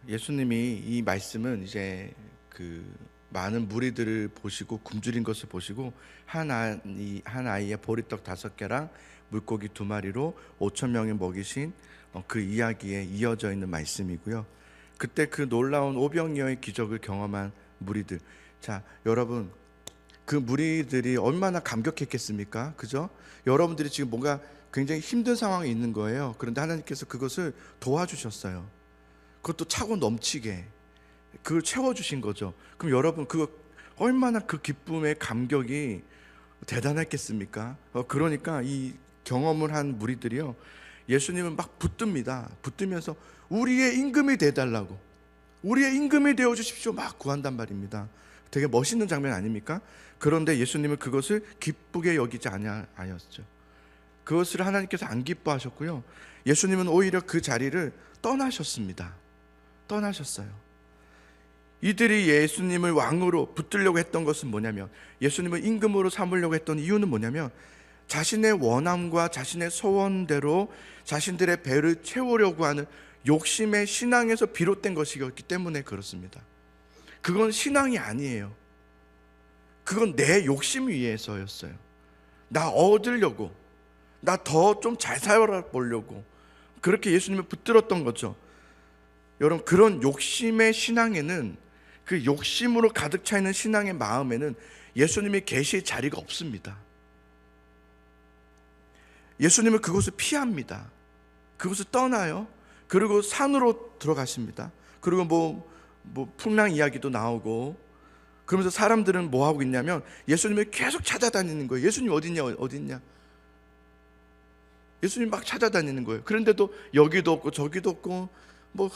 예수님이 이 말씀은 이제 그 많은 무리들을 보시고 굶주린 것을 보시고 한 아이의 보리떡 5개랑 물고기 2마리로 5천 명을 먹이신 그 이야기에 이어져 있는 말씀이고요. 그때 그 놀라운 오병이어의 기적을 경험한 무리들, 자 여러분, 그 무리들이 얼마나 감격했겠습니까? 그죠? 여러분들이 지금 뭔가 굉장히 힘든 상황에 있는 거예요. 그런데 하나님께서 그것을 도와주셨어요. 그것도 차고 넘치게 그걸 채워주신 거죠. 그럼 여러분, 그거 얼마나 그 기쁨의 감격이 대단했겠습니까? 그러니까 이 경험을 한 무리들이요, 예수님은 막 붙듭니다. 붙들면서 우리의 임금이 되달라고, 우리의 임금이 되어 주십시오 막 구한단 말입니다. 되게 멋있는 장면 아닙니까? 그런데 예수님은 그것을 기쁘게 여기지 아니하였죠. 그것을 하나님께서 안 기뻐하셨고요, 예수님은 오히려 그 자리를 떠나셨습니다. 떠나셨어요. 이들이 예수님을 왕으로 붙들려고 했던 것은 뭐냐면, 예수님을 임금으로 삼으려고 했던 이유는 뭐냐면, 자신의 원함과 자신의 소원대로 자신들의 배를 채우려고 하는 욕심의 신앙에서 비롯된 것이었기 때문에 그렇습니다. 그건 신앙이 아니에요. 그건 내 욕심 위해서였어요. 나 얻으려고, 나 더 좀 잘 살아보려고 그렇게 예수님을 붙들었던 거죠. 여러분, 그런 욕심의 신앙에는, 그 욕심으로 가득 차 있는 신앙의 마음에는 예수님이 계실 자리가 없습니다. 예수님은 그곳을 피합니다. 그곳을 떠나요. 그리고 산으로 들어가십니다. 그리고 뭐 풍랑 이야기도 나오고, 그러면서 사람들은 뭐 하고 있냐면 예수님을 계속 찾아다니는 거예요. 예수님 어딨냐 어딨냐. 예수님 막 찾아다니는 거예요. 그런데도 여기도 없고 저기도 없고, 뭐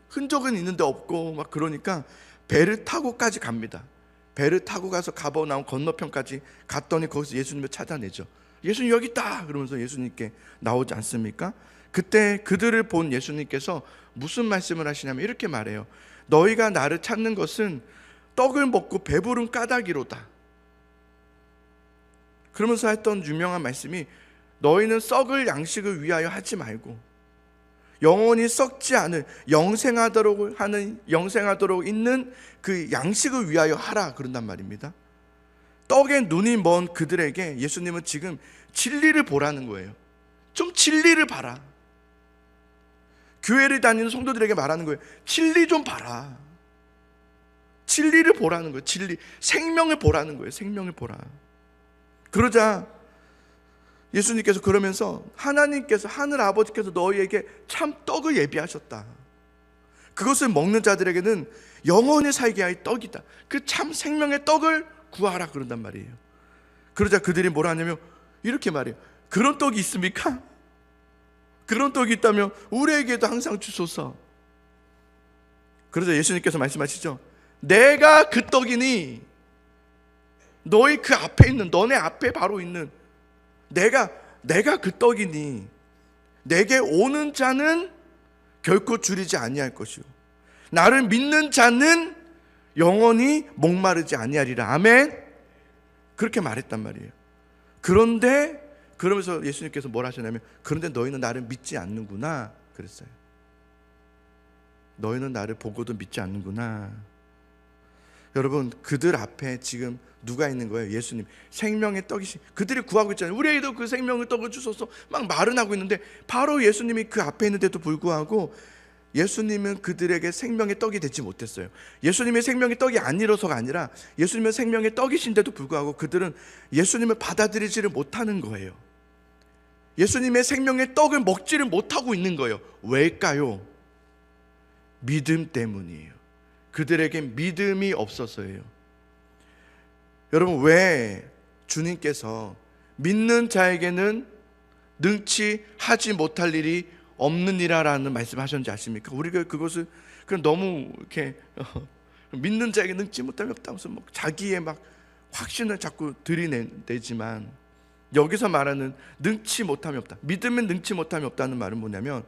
흔적은 있는데 없고 막 그러니까 배를 타고까지 갑니다. 배를 타고 가서 가버나움 건너편까지 갔더니 거기서 예수님을 찾아내죠. 예수님 여기 있다 그러면서 예수님께 나오지 않습니까? 그때 그들을 본 예수님께서 무슨 말씀을 하시냐면 이렇게 말해요. 너희가 나를 찾는 것은 떡을 먹고 배부른 까닭이로다. 그러면서 했던 유명한 말씀이, 너희는 썩을 양식을 위하여 하지 말고 영원히 썩지 않을 영생하도록 있는 그 양식을 위하여 하라, 그런단 말입니다. 떡에 눈이 먼 그들에게 예수님은 지금 진리를 보라는 거예요. 좀 진리를 봐라. 교회를 다니는 성도들에게 말하는 거예요. 진리 좀 봐라. 진리를 보라는 거예요. 진리, 생명을 보라는 거예요. 생명을 보라. 그러자 예수님께서 그러면서, 하나님께서, 하늘 아버지께서 너희에게 참 떡을 예비하셨다. 그것을 먹는 자들에게는 영원히 살게 할 떡이다. 그 참 생명의 떡을 구하라, 그런단 말이에요. 그러자 그들이 뭐라 하냐면 이렇게 말해요. 그런 떡이 있습니까? 그런 떡이 있다면 우리에게도 항상 주소서. 그러자 예수님께서 말씀하시죠. 내가 그 떡이니, 너희 그 앞에 있는, 너네 앞에 바로 있는 내가 그 떡이니, 내게 오는 자는 결코 줄이지 아니할 것이요 나를 믿는 자는 영원히 목마르지 아니하리라. 아멘. 그렇게 말했단 말이에요. 그런데 그러면서 예수님께서 뭘 하셨냐면, 그런데 너희는 나를 믿지 않는구나 그랬어요. 너희는 나를 보고도 믿지 않는구나. 여러분, 그들 앞에 지금 누가 있는 거예요? 예수님, 생명의 떡이신. 그들이 구하고 있잖아요. 우리에게도 그 생명의 떡을 주소서 막 말은 하고 있는데, 바로 예수님이 그 앞에 있는데도 불구하고 예수님은 그들에게 생명의 떡이 되지 못했어요. 예수님의 생명의 떡이 아니라서가 아니라 예수님의 생명의 떡이신데도 불구하고 그들은 예수님을 받아들이지를 못하는 거예요. 예수님의 생명의 떡을 먹지를 못하고 있는 거예요. 왜일까요? 믿음 때문이에요. 그들에게 믿음이 없어서예요. 여러분, 왜 주님께서 믿는 자에게는 능치 하지 못할 일이 없느니라라는 말씀하셨는지 아십니까? 우리가 그것을 그냥 너무 이렇게 믿는 자에게 능치 못함이 없다면서 뭐 자기의 막 확신을 자꾸 들이내지만, 여기서 말하는 능치 못함이 없다, 믿음은 능치 못함이 없다는 말은 뭐냐면,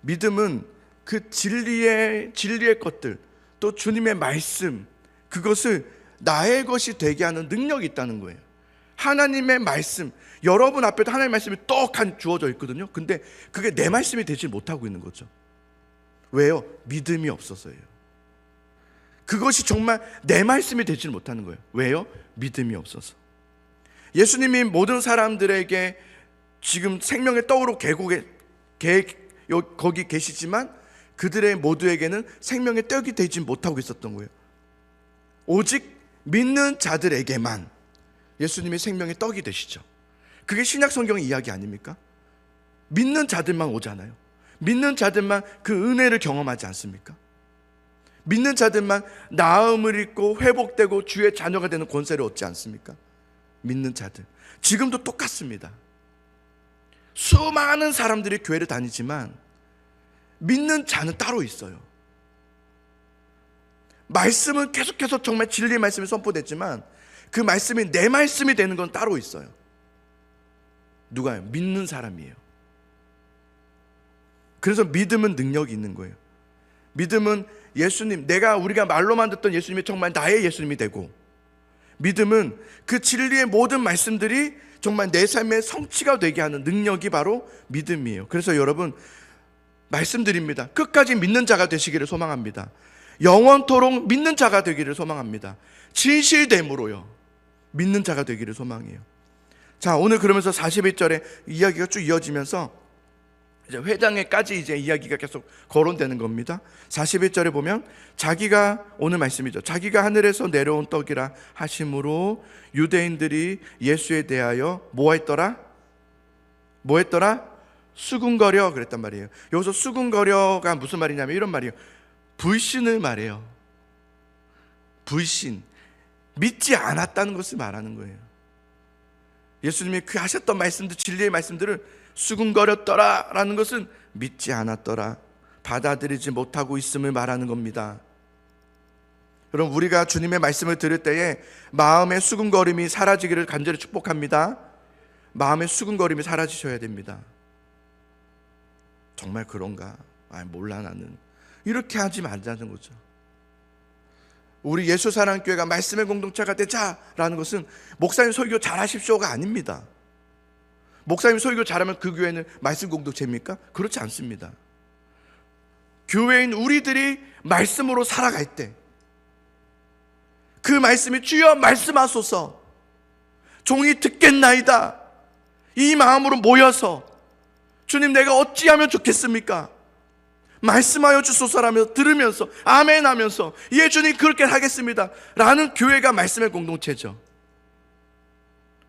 믿음은 그 진리의 것들, 또 주님의 말씀, 그것을 나의 것이 되게 하는 능력이 있다는 거예요. 하나님의 말씀, 여러분 앞에도 하나님의 말씀이 떡 주어져 있거든요. 근데 그게 내 말씀이 되지 못하고 있는 거죠. 왜요? 믿음이 없어서예요. 그것이 정말 내 말씀이 되지는 못하는 거예요. 왜요? 믿음이 없어서. 예수님이 모든 사람들에게 지금 생명의 떡으로 거기 계시지만 그들의 모두에게는 생명의 떡이 되지 못하고 있었던 거예요. 오직 믿는 자들에게만 예수님이 생명의 떡이 되시죠. 그게 신약 성경의 이야기 아닙니까? 믿는 자들만 오잖아요. 믿는 자들만 그 은혜를 경험하지 않습니까? 믿는 자들만 나음을 입고 회복되고 주의 자녀가 되는 권세를 얻지 않습니까? 믿는 자들. 지금도 똑같습니다. 수많은 사람들이 교회를 다니지만 믿는 자는 따로 있어요. 말씀은 계속해서 정말 진리의 말씀이 선포됐지만 그 말씀이 내 말씀이 되는 건 따로 있어요. 누가요? 믿는 사람이에요. 그래서 믿음은 능력이 있는 거예요. 믿음은 예수님, 우리가 말로만 듣던 예수님이 정말 나의 예수님이 되고, 믿음은 그 진리의 모든 말씀들이 정말 내 삶의 성취가 되게 하는 능력이 바로 믿음이에요. 그래서 여러분 말씀드립니다. 끝까지 믿는 자가 되시기를 소망합니다. 영원토록 믿는 자가 되기를 소망합니다. 진실됨으로요, 믿는 자가 되기를 소망해요. 자, 오늘 그러면서 41절에 이야기가 쭉 이어지면서 이제 회당에까지 이제 이야기가 계속 거론되는 겁니다. 41절에 보면 오늘 말씀이죠. 자기가 하늘에서 내려온 떡이라 하심으로 유대인들이 예수에 대하여 뭐 했더라? 수군거려 그랬단 말이에요. 여기서 수군거려가 무슨 말이냐면 이런 말이에요. 불신을 말해요. 불신. 믿지 않았다는 것을 말하는 거예요. 예수님이 그 하셨던 말씀들, 진리의 말씀들을 수군거렸더라 라는 것은 믿지 않았더라, 받아들이지 못하고 있음을 말하는 겁니다. 여러분, 우리가 주님의 말씀을 들을 때에 마음의 수군거림이 사라지기를 간절히 축복합니다. 마음의 수군거림이 사라지셔야 됩니다. 정말 그런가? 몰라 나는. 이렇게 하지 말자는 거죠. 우리 예수사랑교회가 말씀의 공동체가 되자라는 것은 목사님 설교 잘하십시오가 아닙니다. 목사님 설교 잘하면 그 교회는 말씀 공동체입니까? 그렇지 않습니다. 교회인 우리들이 말씀으로 살아갈 때 그 말씀이 주여 말씀하소서, 종이 듣겠나이다, 이 마음으로 모여서 주님 내가 어찌하면 좋겠습니까? 말씀하여 주소서라며 들으면서 아멘 하면서 예 주님 그렇게 하겠습니다 라는 교회가 말씀의 공동체죠.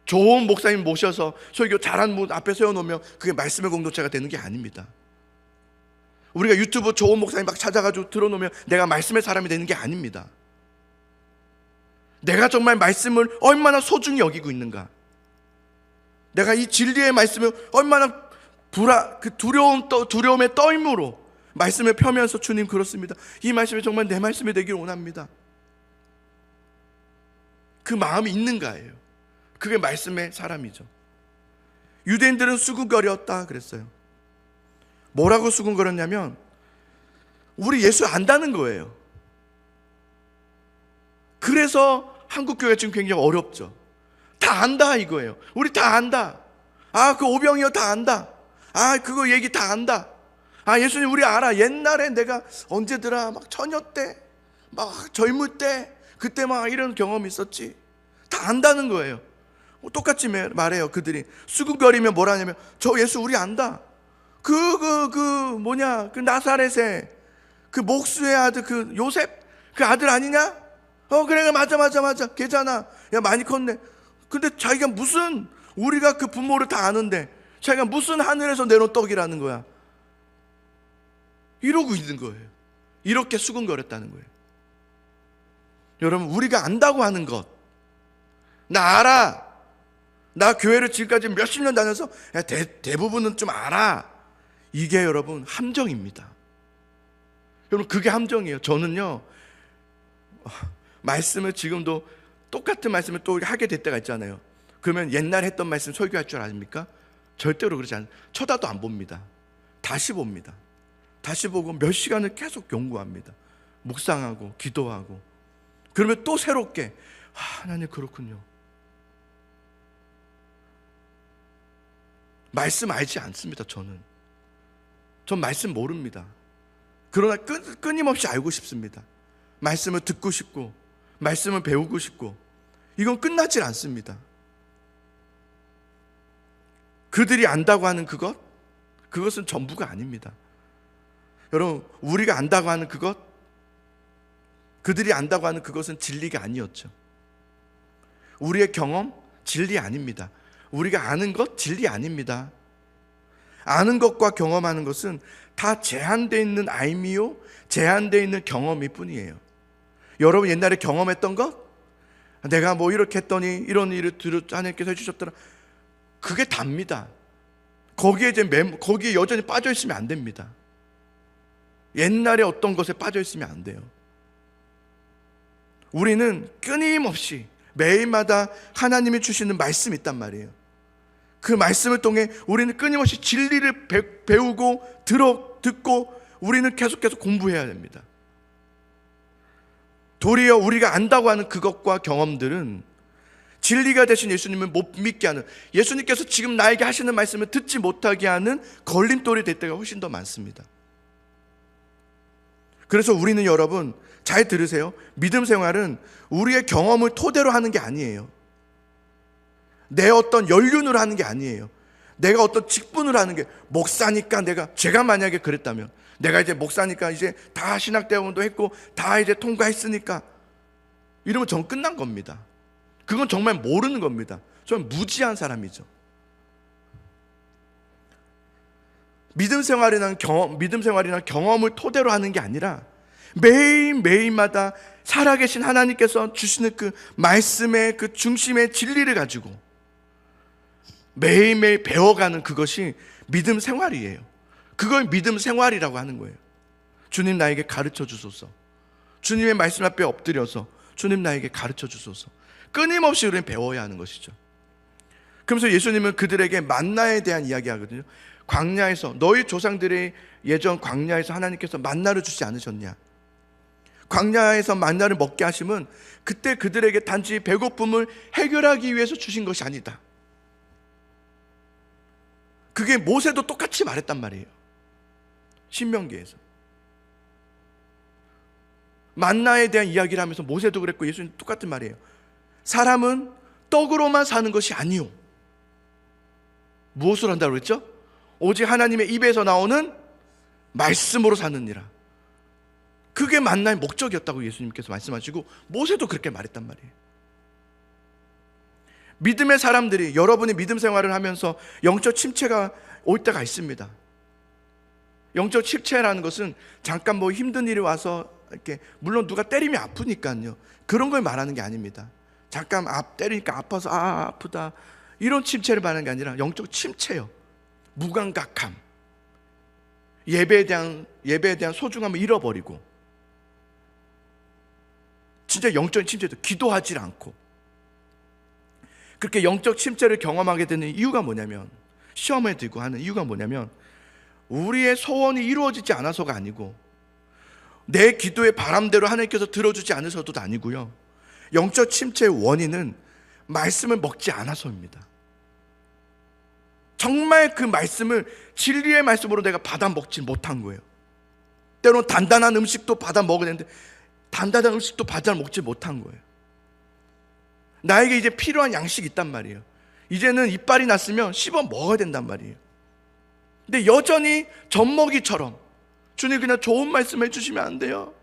좋은 목사님 모셔서 설교 잘한 분 앞에 세워놓으면 그게 말씀의 공동체가 되는 게 아닙니다. 우리가 유튜브 좋은 목사님 막 찾아가지고 들어놓으면 내가 말씀의 사람이 되는 게 아닙니다. 내가 정말 말씀을 얼마나 소중히 여기고 있는가, 내가 이 진리의 말씀을 얼마나 두려움의 떨므로 말씀을 펴면서 주님 그렇습니다, 이 말씀이 정말 내 말씀이 되기를 원합니다, 그 마음이 있는가예요. 그게 말씀의 사람이죠. 유대인들은 수군거렸다 그랬어요. 뭐라고 수군거렸냐면 우리 예수 안다는 거예요. 그래서 한국교회가 지금 굉장히 어렵죠. 다 안다 이거예요. 우리 다 안다. 그 오병이어 다 안다. 그거 얘기 다 안다. 예수님 우리 알아. 옛날에 내가 언제더라 막 처녀 때 막 젊을 때 그때 막 이런 경험이 있었지. 다 안다는 거예요. 똑같이 말해요. 그들이 수군거리면 뭐라냐면 저 예수 우리 안다. 그 나사렛의 그 목수의 아들 그 요셉 그 아들 아니냐? 그래 맞아 걔잖아. 야 많이 컸네. 근데 자기가 무슨, 우리가 그 부모를 다 아는데 자기가 무슨 하늘에서 내려온 떡이라는 거야. 이러고 있는 거예요. 이렇게 수군거렸다는 거예요. 여러분, 우리가 안다고 하는 것, 나 알아, 나 교회를 지금까지 몇십 년 다녀서 대부분은 좀 알아, 이게 여러분 함정입니다. 여러분 그게 함정이에요. 저는요 말씀을 지금도 똑같은 말씀을 또 하게 될 때가 있잖아요. 그러면 옛날 했던 말씀 설교할 줄 아십니까? 절대로 그러지 않아요. 쳐다도 안 봅니다. 다시 봅니다. 다시 보고 몇 시간을 계속 연구합니다. 묵상하고 기도하고. 그러면 또 새롭게 하나님 그렇군요. 말씀 알지 않습니다. 전 말씀 모릅니다. 그러나 끊임없이 알고 싶습니다. 말씀을 듣고 싶고 말씀을 배우고 싶고, 이건 끝나질 않습니다. 그들이 안다고 하는 그것은 전부가 아닙니다. 여러분, 우리가 안다고 하는 그들이 안다고 하는 그것은 진리가 아니었죠. 우리의 경험, 진리 아닙니다. 우리가 아는 것, 진리 아닙니다. 아는 것과 경험하는 것은 다 제한되어 있는 알미요, 제한되어 있는 경험일 뿐이에요. 여러분 옛날에 경험했던 것, 내가 뭐 이렇게 했더니 이런 일을 하나님께서 해주셨더라, 그게 답니다. 거기에 여전히 빠져 있으면 안 됩니다. 옛날에 어떤 것에 빠져 있으면 안 돼요. 우리는 끊임없이 매일마다 하나님이 주시는 말씀이 있단 말이에요. 그 말씀을 통해 우리는 끊임없이 진리를 배우고 듣고 우리는 계속 공부해야 됩니다. 도리어 우리가 안다고 하는 그것과 경험들은 진리가 되신 예수님을 못 믿게 하는, 예수님께서 지금 나에게 하시는 말씀을 듣지 못하게 하는 걸림돌이 될 때가 훨씬 더 많습니다. 그래서 우리는, 여러분 잘 들으세요, 믿음 생활은 우리의 경험을 토대로 하는 게 아니에요. 내 어떤 연륜으로 하는 게 아니에요. 내가 어떤 직분으로 하는 게, 목사니까 제가 만약에 그랬다면, 내가 이제 목사니까 이제 다 신학대학원도 했고 다 이제 통과했으니까, 이러면 전 끝난 겁니다. 그건 정말 모르는 겁니다. 전 무지한 사람이죠. 믿음 생활이나 경험을 토대로 하는 게 아니라 매일마다 살아계신 하나님께서 주시는 그 말씀의 그 중심의 진리를 가지고 매일매일 배워가는 그것이 믿음 생활이에요. 그걸 믿음 생활이라고 하는 거예요. 주님 나에게 가르쳐 주소서. 주님의 말씀 앞에 엎드려서 주님 나에게 가르쳐 주소서. 끊임없이 우리는 배워야 하는 것이죠. 그러면서 예수님은 그들에게 만나에 대한 이야기 하거든요. 광야에서, 너희 조상들의 예전 광야에서 하나님께서 만나를 주지 않으셨냐? 광야에서 만나를 먹게 하심은 그때 그들에게 단지 배고픔을 해결하기 위해서 주신 것이 아니다. 그게 모세도 똑같이 말했단 말이에요. 신명기에서 만나에 대한 이야기를 하면서 모세도 그랬고 예수님 똑같은 말이에요. 사람은 떡으로만 사는 것이 아니요, 무엇으로 한다고 그랬죠? 오직 하나님의 입에서 나오는 말씀으로 사느니라. 그게 만나의 목적이었다고 예수님께서 말씀하시고 모세도 그렇게 말했단 말이에요. 믿음의 사람들이, 여러분이 믿음 생활을 하면서 영적 침체가 올 때가 있습니다. 영적 침체라는 것은 잠깐 뭐 힘든 일이 와서 이렇게, 물론 누가 때리면 아프니까요, 그런 걸 말하는 게 아닙니다. 잠깐 때리니까 아파서 아프다, 이런 침체를 말하는 게 아니라 영적 침체요. 무감각함, 예배에 대한 소중함을 잃어버리고, 진짜 영적인 침체도 기도하지 않고, 그렇게 영적 침체를 경험하게 되는 이유가 뭐냐면, 시험에 들고 하는 이유가 뭐냐면, 우리의 소원이 이루어지지 않아서가 아니고, 내 기도의 바람대로 하나님께서 들어주지 않으셔도 아니고요, 영적 침체의 원인은 말씀을 먹지 않아서입니다. 정말 그 말씀을 진리의 말씀으로 내가 받아 먹지 못한 거예요. 때로는 단단한 음식도 받아 먹어야 되는데 단단한 음식도 받아 먹지 못한 거예요. 나에게 이제 필요한 양식이 있단 말이에요. 이제는 이빨이 났으면 씹어 먹어야 된단 말이에요. 근데 여전히 젖먹이처럼, 주님 그냥 좋은 말씀 해주시면 안 돼요?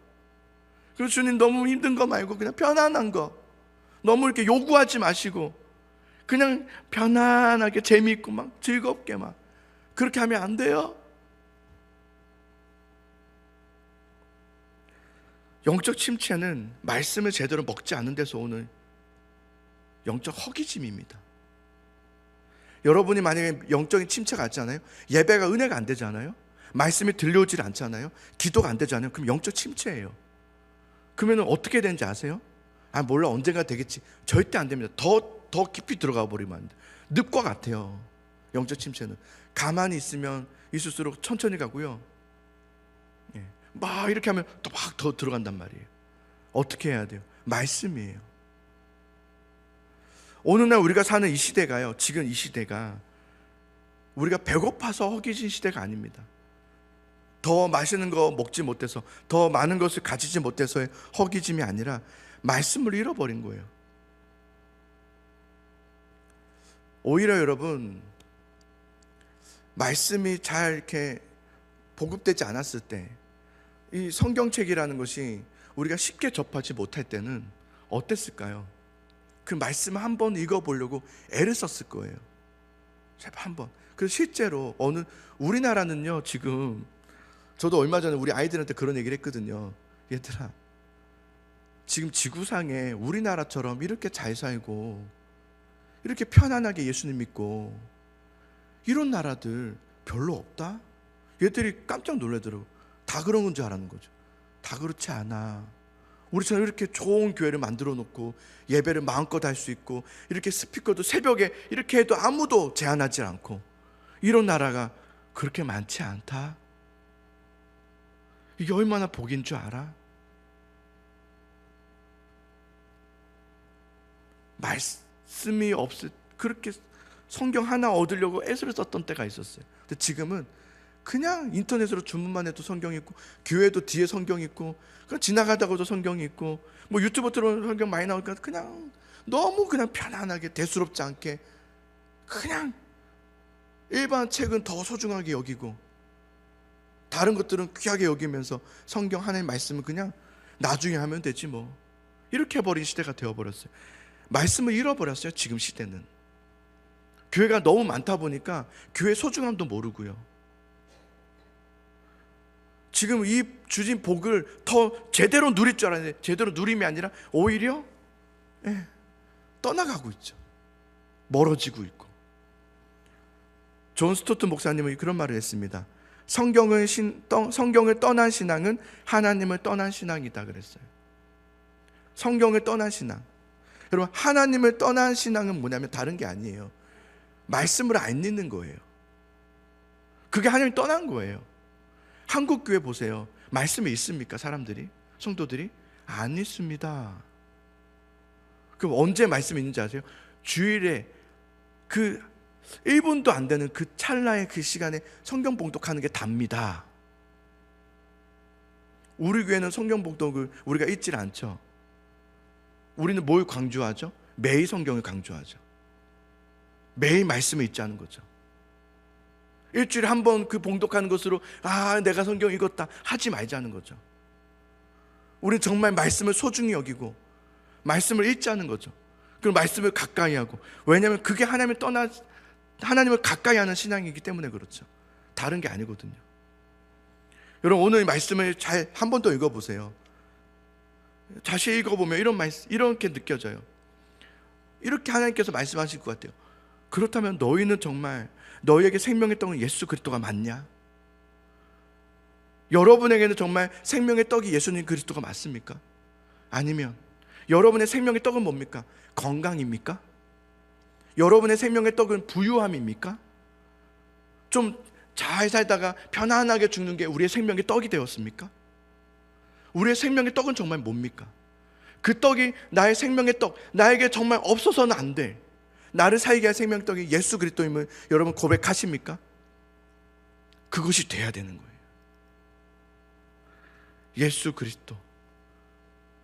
그리고 주님 너무 힘든 거 말고 그냥 편안한 거, 너무 이렇게 요구하지 마시고 그냥 편안하게 재미있고 막 즐겁게 막 그렇게 하면 안 돼요? 영적 침체는 말씀을 제대로 먹지 않는 데서 오는 영적 허기짐입니다. 여러분이 만약에 영적인 침체가 있잖아요, 예배가 은혜가 안 되잖아요, 말씀이 들려오질 않잖아요, 기도가 안 되잖아요, 그럼 영적 침체예요. 그러면 어떻게 되는지 아세요? 몰라, 언젠가 되겠지. 절대 안 됩니다. 더 깊이 들어가 버리면 안 돼. 늪과 같아요. 영적 침체는 가만히 있으면 있을수록 천천히 가고요, 막 이렇게 하면 또 막 더 들어간단 말이에요. 어떻게 해야 돼요? 말씀이에요. 오늘날 우리가 사는 이 시대가요, 지금 이 시대가 우리가 배고파서 허기진 시대가 아닙니다. 더 맛있는 거 먹지 못해서, 더 많은 것을 가지지 못해서의 허기짐이 아니라 말씀을 잃어버린 거예요. 오히려 여러분, 말씀이 잘 이렇게 보급되지 않았을 때, 이 성경책이라는 것이 우리가 쉽게 접하지 못할 때는 어땠을까요? 그 말씀을 한번 읽어보려고 애를 썼을 거예요. 제발 한번. 그래서 실제로 우리나라는요, 지금 저도 얼마 전에 우리 아이들한테 그런 얘기를 했거든요. 얘들아, 지금 지구상에 우리나라처럼 이렇게 잘 살고 이렇게 편안하게 예수님 믿고 이런 나라들 별로 없다? 얘들이 깜짝 놀라더라고. 다 그런 건 줄 알았는 거죠. 다 그렇지 않아. 우리처럼 이렇게 좋은 교회를 만들어 놓고 예배를 마음껏 할 수 있고, 이렇게 스피커도 새벽에 이렇게 해도 아무도 제한하지 않고, 이런 나라가 그렇게 많지 않다. 이게 얼마나 복인 줄 알아? 말씀이 그렇게 성경 하나 얻으려고 애를 썼던 때가 있었어요. 근데 지금은 그냥 인터넷으로 주문만 해도 성경이 있고, 교회도 뒤에 성경이 있고, 그냥 지나가다가도 성경이 있고, 뭐 유튜브 틀어놓은 성경 많이 나오니까 그냥 너무 그냥 편안하게, 대수롭지 않게 그냥 일반 책은 더 소중하게 여기고 다른 것들은 귀하게 여기면서 성경 하나의 말씀은 그냥 나중에 하면 되지 뭐, 이렇게 해버린 시대가 되어버렸어요. 말씀을 잃어버렸어요. 지금 시대는 교회가 너무 많다 보니까 교회 소중함도 모르고요. 지금 이 주신 복을 더 제대로 누릴 줄 알았는데 제대로 누림이 아니라 오히려 떠나가고 있죠. 멀어지고 있고. 존 스토트 목사님은 그런 말을 했습니다. 성경을 떠난 신앙은 하나님을 떠난 신앙이다 그랬어요. 성경을 떠난 신앙. 여러분, 하나님을 떠난 신앙은 뭐냐면 다른 게 아니에요. 말씀을 안 읽는 거예요. 그게 하나님을 떠난 거예요. 한국 교회 보세요. 말씀이 있습니까? 사람들이, 성도들이 안 있습니다. 그럼 언제 말씀이 있는지 아세요? 주일에 그 1분도 안 되는 그 찰나의 그 시간에 성경 봉독하는 게 답니다. 우리 교회는 성경 봉독을 우리가 읽질 않죠. 우리는 뭘 강조하죠? 매일 성경을 강조하죠. 매일 말씀을 읽자는 거죠. 일주일에 한 번 그 봉독하는 것으로 내가 성경 읽었다 하지 말자는 거죠. 우리는 정말 말씀을 소중히 여기고 말씀을 읽자는 거죠. 그리고 말씀을 가까이 하고, 왜냐하면 그게 하나님을 가까이 하는 신앙이기 때문에 그렇죠. 다른 게 아니거든요. 여러분, 오늘 말씀을 잘 한 번 더 읽어보세요. 다시 읽어보면 이렇게 느껴져요. 이렇게 하나님께서 말씀하실 것 같아요. 그렇다면 너희는 정말 너희에게 생명의 떡은 예수 그리스도가 맞냐? 여러분에게는 정말 생명의 떡이 예수님 그리스도가 맞습니까? 아니면 여러분의 생명의 떡은 뭡니까? 건강입니까? 여러분의 생명의 떡은 부유함입니까? 좀 잘 살다가 편안하게 죽는 게 우리의 생명의 떡이 되었습니까? 우리의 생명의 떡은 정말 뭡니까? 그 떡이 나의 생명의 떡, 나에게 정말 없어서는 안 돼, 나를 살게 할 생명의 떡이 예수 그리스도임을 여러분 고백하십니까? 그것이 돼야 되는 거예요. 예수 그리스도,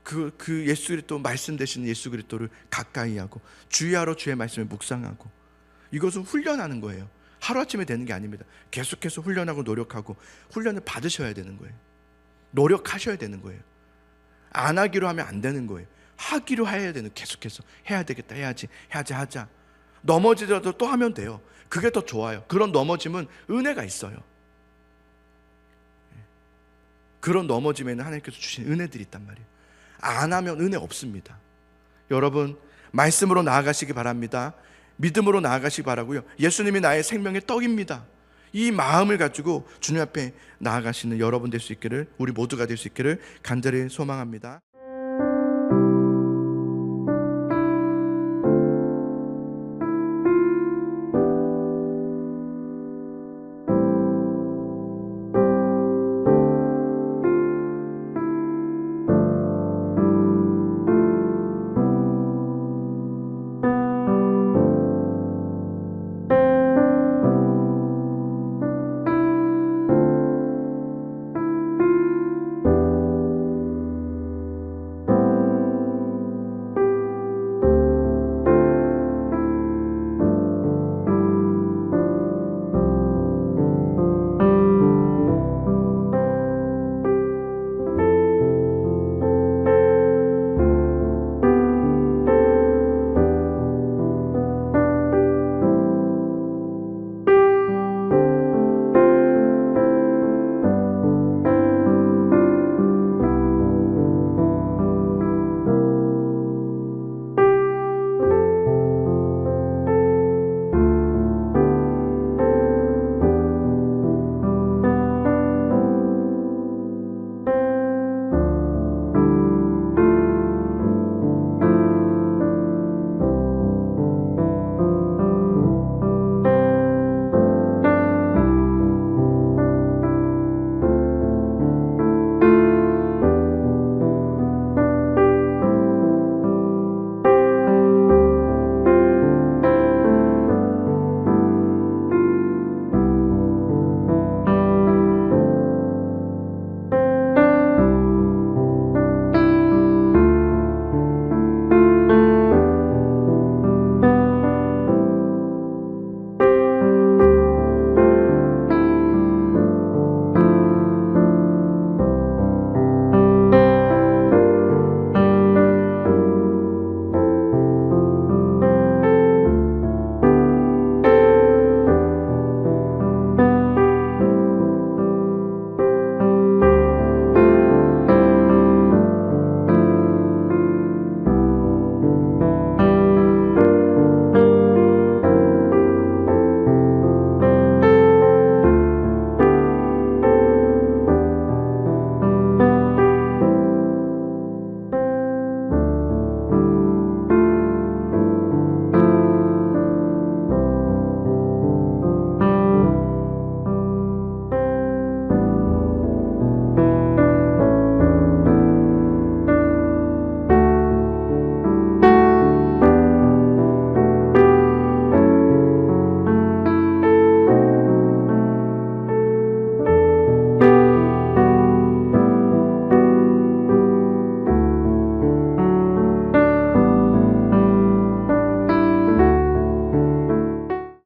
그 예수 그리스도, 말씀 되시는 예수 그리스도를 가까이 하고 주야로 주의 말씀을 묵상하고, 이것은 훈련하는 거예요. 하루아침에 되는 게 아닙니다. 계속해서 훈련하고 노력하고 훈련을 받으셔야 되는 거예요. 노력하셔야 되는 거예요. 안 하기로 하면 안 되는 거예요. 하기로 해야 되는, 계속해서 해야 되겠다, 해야지 하자. 넘어지더라도 또 하면 돼요. 그게 더 좋아요. 그런 넘어짐은 은혜가 있어요. 그런 넘어짐에는 하나님께서 주신 은혜들이 있단 말이에요. 안 하면 은혜 없습니다. 여러분, 말씀으로 나아가시기 바랍니다. 믿음으로 나아가시기 바라고요. 예수님이 나의 생명의 떡입니다. 이 마음을 가지고 주님 앞에 나아가시는 여러분 될 수 있기를, 우리 모두가 될 수 있기를 간절히 소망합니다.